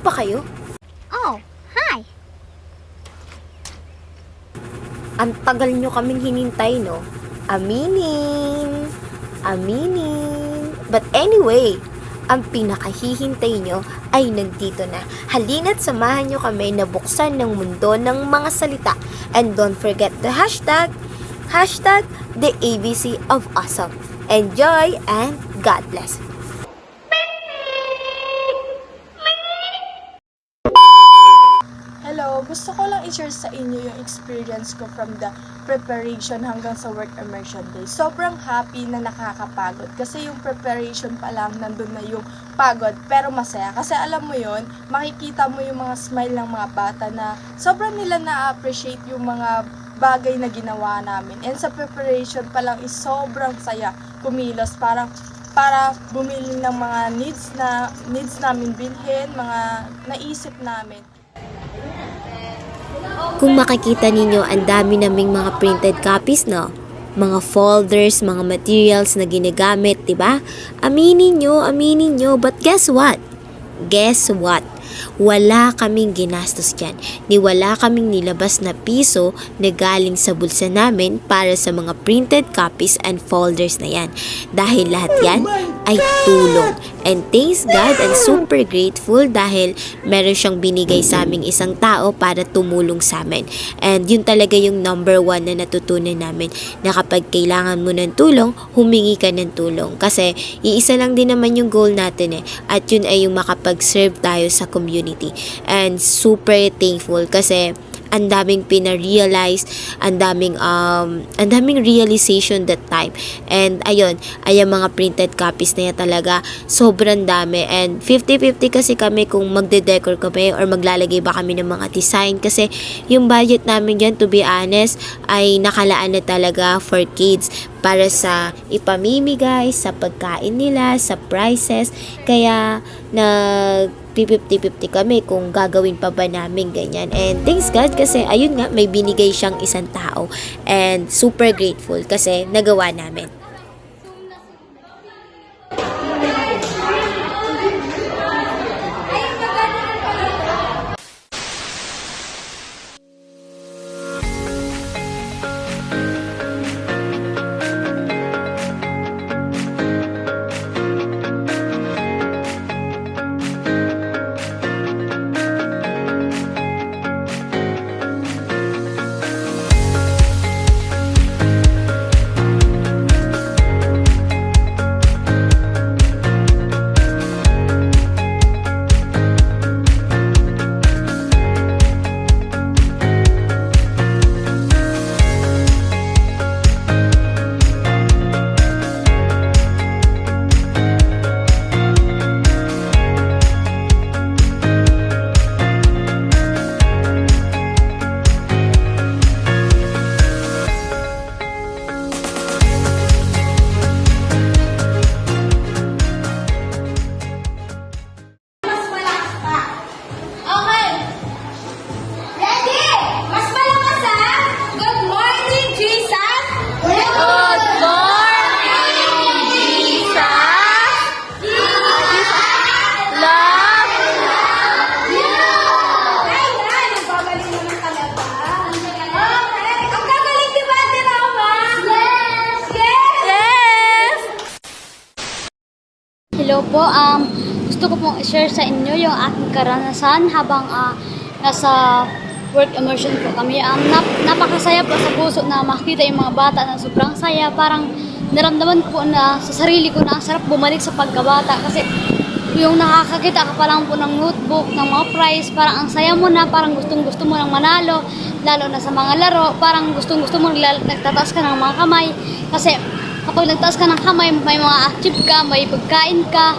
ba kayo? Oh, hi! Ang tagal nyo kaming hinintay, no? Aminin. But anyway, ang pinakahihintay nyo ay nandito na. Halina't samahan nyo kami na buksan ng mundo ng mga salita. And don't forget the hashtag the ABC of Awesome. Enjoy and God bless. Hello, gusto ko lang i-share sa inyo yung experience ko from the preparation hanggang sa work immersion day. Sobrang happy na nakakapagod kasi yung preparation pa lang nandun na yung pagod pero masaya. Kasi alam mo yon, makikita mo yung mga smile ng mga bata na sobrang nila na-appreciate yung mga bagay na ginawa namin. And sa preparation pa lang is sobrang saya kumilos para bumili ng mga needs namin bilhin, mga naisip namin. Kung makikita ninyo, ang dami naming mga printed copies, no? Mga folders, mga materials na ginagamit, diba? Aminin nyo, but guess what? Wala kaming ginastos dyan. Wala kaming nilabas na piso na galing sa bulsa namin para sa mga printed copies and folders na yan. Dahil lahat yan ay tulong. And thanks God, and super grateful dahil meron siyang binigay sa aming isang tao para tumulong sa amin. And yun talaga yung number 1 na natutunan namin, na kapag kailangan mo ng tulong, humingi ka ng tulong. Kasi iisa lang din naman yung goal natin at yun ay yung makapag-serve tayo sa community. And super thankful kasi ang daming pina-realize, ang daming realization that time. And ayun, mga printed copies na yan talaga, sobrang dami. And 50-50 kasi kami kung magde-decor kami or maglalagay ba kami ng mga design. Kasi yung budget namin dyan, to be honest, ay nakalaan na talaga for kids, para sa ipamimigay, sa pagkain nila, sa prices. Kaya 50-50 kami kung gagawin pa ba namin ganyan. And thanks God kasi ayun nga, may binigay siyang isang tao. And super grateful kasi nagawa namin. Hello po, gusto ko pong i-share sa inyo yung aking karanasan habang nasa work immersion po kami. Napakasaya po sa puso na makita yung mga bata na sobrang saya. Parang naramdaman ko po na sa sarili ko na ang sarap bumalik sa pagkabata. Kasi yung nakakakita ka pa lang po ng notebook, ng mga prize, parang ang saya mo na, parang gustong-gusto mo nang manalo. Lalo na sa mga laro, parang gustong-gusto mo nagtataas ka ng mga kamay. Kasi kapag nagtaas ka ng kamay, may mga achieve ka, may pagkain ka.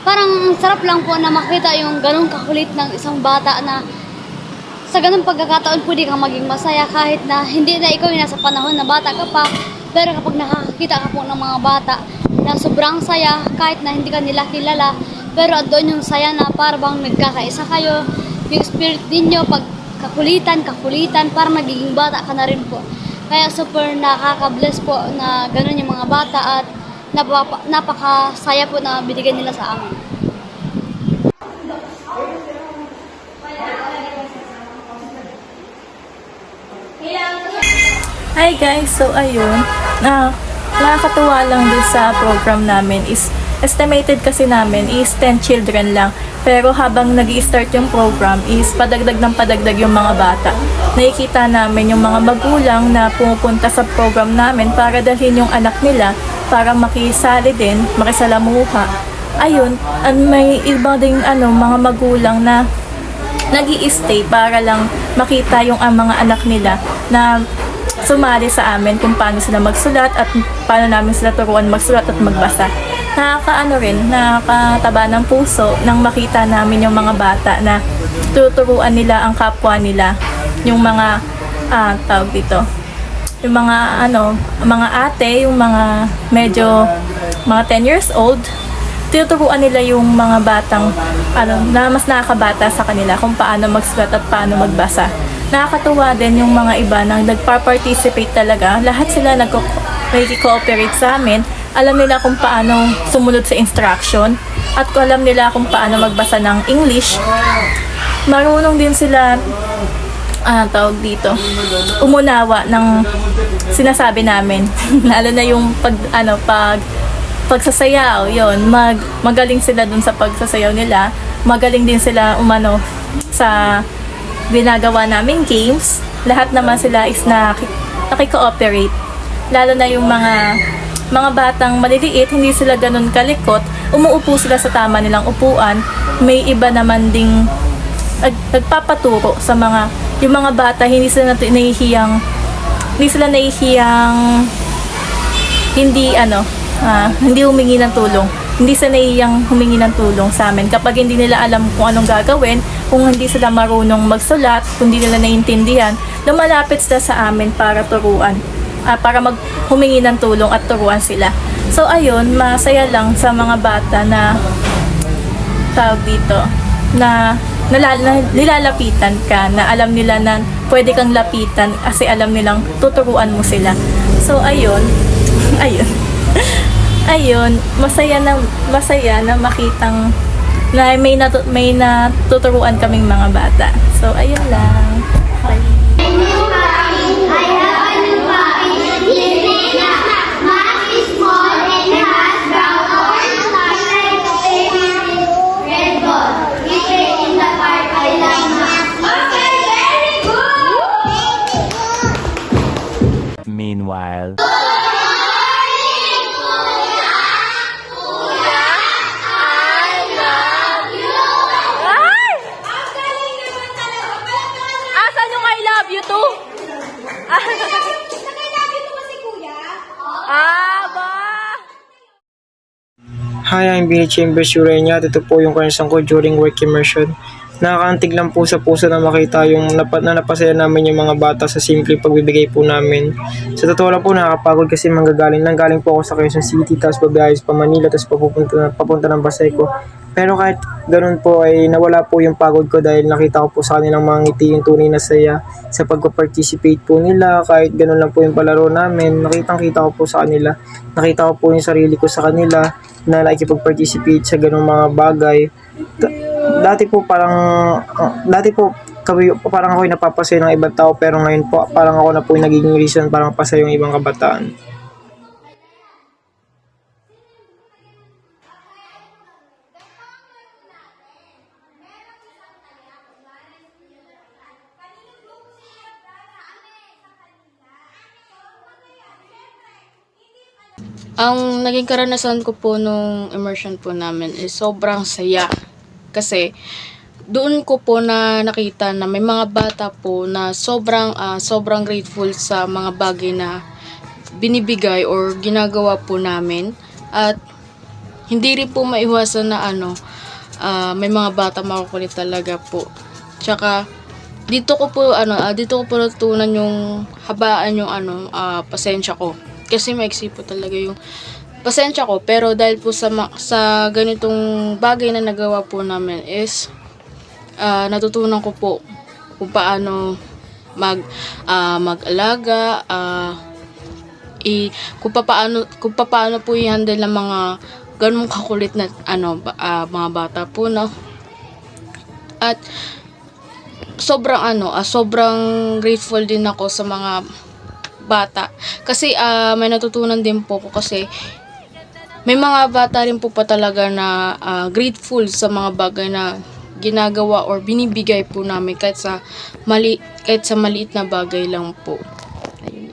Parang sarap lang po na makita yung ganong kakulit ng isang bata na sa ganung pagkakataon pwede kang maging masaya kahit na hindi na ikaw yung nasa panahon na bata ka pa. Pero kapag nakakakita ka po ng mga bata na sobrang saya kahit na hindi ka nila kilala, pero andun yung saya na parang nagkakaisa kayo, yung spirit ninyo pag kakulitan, parang nagiging bata ka na rin po. Kaya super nakaka-bless po na gano'n yung mga bata at napakasaya po na binigyan nila sa amin. Hi guys! So ayun, nakakatuwa lang din sa program namin is estimated kasi namin is 10 children lang. Pero habang nag-i-start yung program is padagdag ng padagdag yung mga bata. Nakikita namin yung mga magulang na pumupunta sa program namin para dalhin yung anak nila para makisali din, makisalamuha. Ayun, may iba ding mga magulang na nag-i-stay para lang makita yung mga anak nila na sumali sa amin kung paano sila magsulat at paano namin sila turuan magsulat at magbasa. Nakakataba ng puso nang makita namin yung mga bata na tuturuan nila ang kapwa nila. Yung mga, tawag dito, yung mga, mga ate, yung mga medyo, mga 10 years old, tinuturuan nila yung mga batang, na mas nakakabata sa kanila kung paano magsulat at paano magbasa. Nakakatuwa din yung mga iba na nagpa-participate talaga. Lahat sila nag-cooperate sa amin. Alam nila kung paano sumunod sa instruction at alam nila kung paano magbasa ng English. Marunong din sila tawag dito, umunawa ng sinasabi namin. Lalo na yung pagsasayaw, yon, magaling sila dun sa pagsasayaw nila. Magaling din sila sa ginagawa naming games. Lahat naman sila is nakikooperate. Lalo na yung mga batang maliliit, hindi sila ganun kalikot. Umuupo sila sa tama nilang upuan. May iba naman ding nagpapaturo sa yung mga bata, hindi sila nahihiyang hindi humingi ng tulong. Hindi sila nahihiyang humingi ng tulong sa amin. Kapag hindi nila alam kung anong gagawin, kung hindi sila marunong magsulat, kung hindi nila naiintindihan, lumalapit sila sa amin para turuan. Para humingi ng tulong at turuan sila. So ayun, masaya lang sa mga bata na tawag dito, na nilalapitan ka, na alam nila na pwede kang lapitan kasi alam nilang tuturuan mo sila. So ayun, masaya na makitang na may natuturuan kaming mga bata. So ayun lang. Bye. Meanwhile. Asan yung I love you too? Hi, I'm Billy Chambers Urenia. Ito po yung karanasan ko during work immersion. Nakakaantig lang po sa puso na makita yung napasaya namin yung mga bata sa simpleng pagbibigay po namin. Sa totoo lang po, nakakapagod kasi galing po ako sa Quezon City, tapos pabiyayos pa Manila, tapos papunta ng Baseco. Pero kahit ganun po ay nawala po yung pagod ko dahil nakita ko po sa kanilang mga ngiti yung tunay na saya sa pagpa-participate po nila. Kahit ganun lang po yung palaro namin, nakita ko po sa kanila. Nakita ko po yung sarili ko sa kanila na nakikipag-participate sa ganung mga bagay. Dati po parang ako'y napapasaya ng ibang tao, pero ngayon po parang ako na po yung nagiging reason para mapasaya yung ibang kabataan. Ang naging karanasan ko po nung immersion po namin is sobrang saya. Kasi doon ko po na nakita na may mga bata po na sobrang grateful sa mga bagay na binibigay or ginagawa po namin. At hindi rin po maiwasan na may mga bata makukulit talaga po. Tsaka dito ko po natutunan yung habaan yung pasensya ko. Kasi maiksi po talaga yung pasensya ko, pero dahil po sa ganitong bagay na nagawa po namin is natutunan ko po kung paano mag-alaga, kung paano po i-handle ng mga ganung kakulit na mga bata po, no. At sobrang grateful din ako sa mga bata. Kasi may natutunan din po ko kasi may mga bata rin po pa talaga na grateful sa mga bagay na ginagawa or binibigay po namin kahit sa maliit na bagay lang po. Ayun.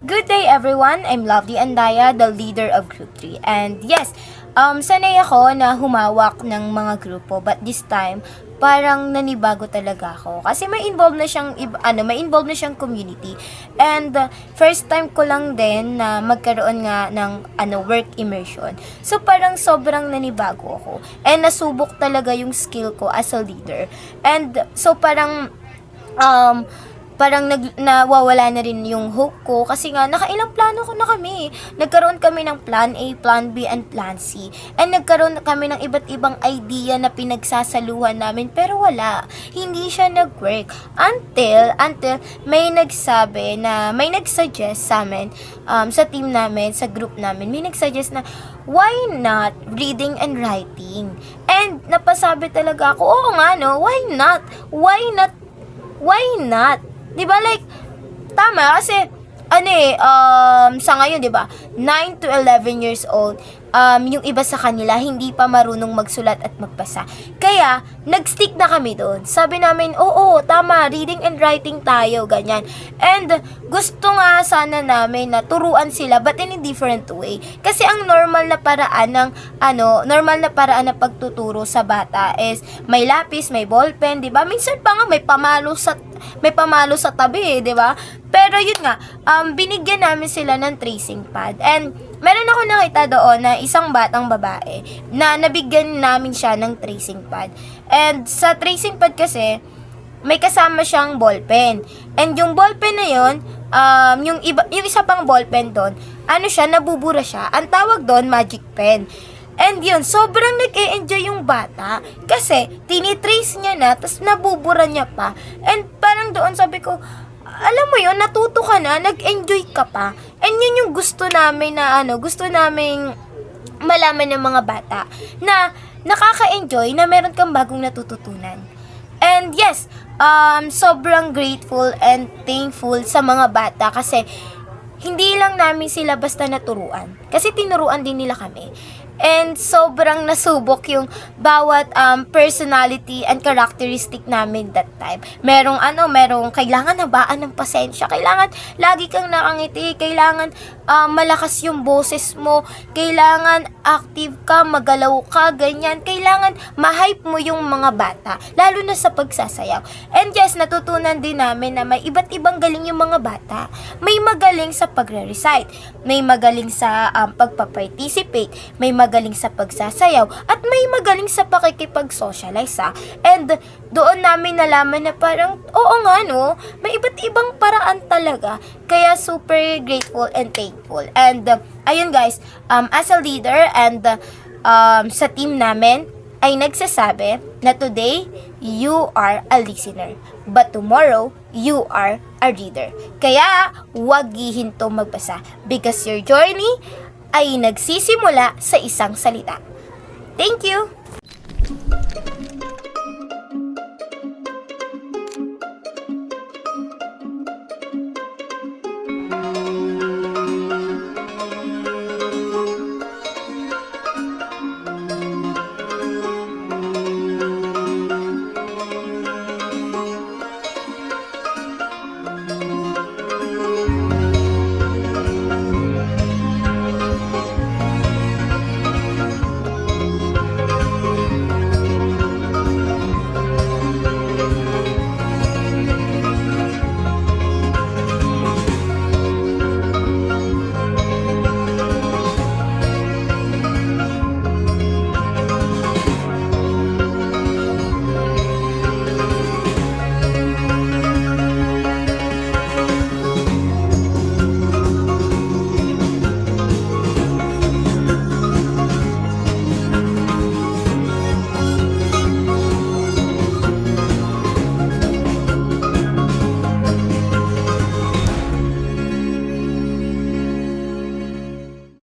Good day everyone! I'm Lovely Andaya, the leader of Group 3. And yes, sanay ako na humawak ng mga grupo, but this time parang nanibago talaga ako kasi may involved na siyang community. And first time ko lang din na magkaroon nga ng work immersion. So parang sobrang nanibago ako. And nasubok talaga yung skill ko as a leader. And so parang nawawala na rin yung hope ko kasi nga nakailang plano ko na kami. Nagkaroon kami ng plan A, plan B, and plan C. And nagkaroon kami ng iba't ibang idea na pinagsasaluhan namin pero wala. Hindi siya nag-work. Until may nagsuggest sa amin, sa team namin, sa group namin, may nagsuggest na why not reading and writing? And napasabi talaga ako, oo nga no, why not? Why not? 'Di ba, like tama kasi sa ngayon 'di ba 9 to 11 years old, yung iba sa kanila hindi pa marunong magsulat at magbasa. Kaya nag-stick na kami doon. Sabi namin, oo, tama, reading and writing tayo, ganyan. And gusto nga sana namin na turuan sila but in a different way. Kasi ang normal na paraan ng pagtuturo sa bata is may lapis, may ballpen, 'di ba? Minsan pa nga may pamalo sa tabi, 'di ba? Pero yun nga, binigyan namin sila ng tracing pad. And meron ako nakita doon na isang batang babae na nabigyan namin siya ng tracing pad. And sa tracing pad kasi, may kasama siyang ballpen. And yung ballpen na yun, yung isa pang ballpen doon, nabubura siya. Ang tawag doon, magic pen. And yun, sobrang nag-e-enjoy yung bata. Kasi, tinitrace niya na, tapos nabubura niya pa. And parang doon sabi ko, alam mo yun, natuto ka na, nag-enjoy ka pa. And yun yung gusto namin gusto naming malaman ng mga bata na nakaka-enjoy na meron kang bagong natututunan. And yes, sobrang grateful and thankful sa mga bata kasi hindi lang namin sila basta naturuan. Kasi tinuruan din nila kami. And sobrang nasubok yung bawat personality and characteristic namin that time. Merong kailangan habaan ng pasensya, kailangan lagi kang nakangiti, kailangan malakas yung boses mo, kailangan active ka, magalaw ka, ganyan, kailangan ma-hype mo yung mga bata, lalo na sa pagsasayaw. And yes, natutunan din namin na may iba't ibang galing yung mga bata. May magaling sa pagre-recite, may magaling sa pagpa-participate, may magaling sa pagsasayaw, at may magaling sa pakikipag-socialize And doon namin nalaman na parang, oo nga no, may iba't ibang paraan talaga. Kaya super grateful and thankful. And ayun guys, as a leader and sa team namin, ay nagsasabi na today, you are a listener. But tomorrow, you are a reader. Kaya, huwag hihinto magbasa. Because your journey ay nagsisimula sa isang salita. Thank you!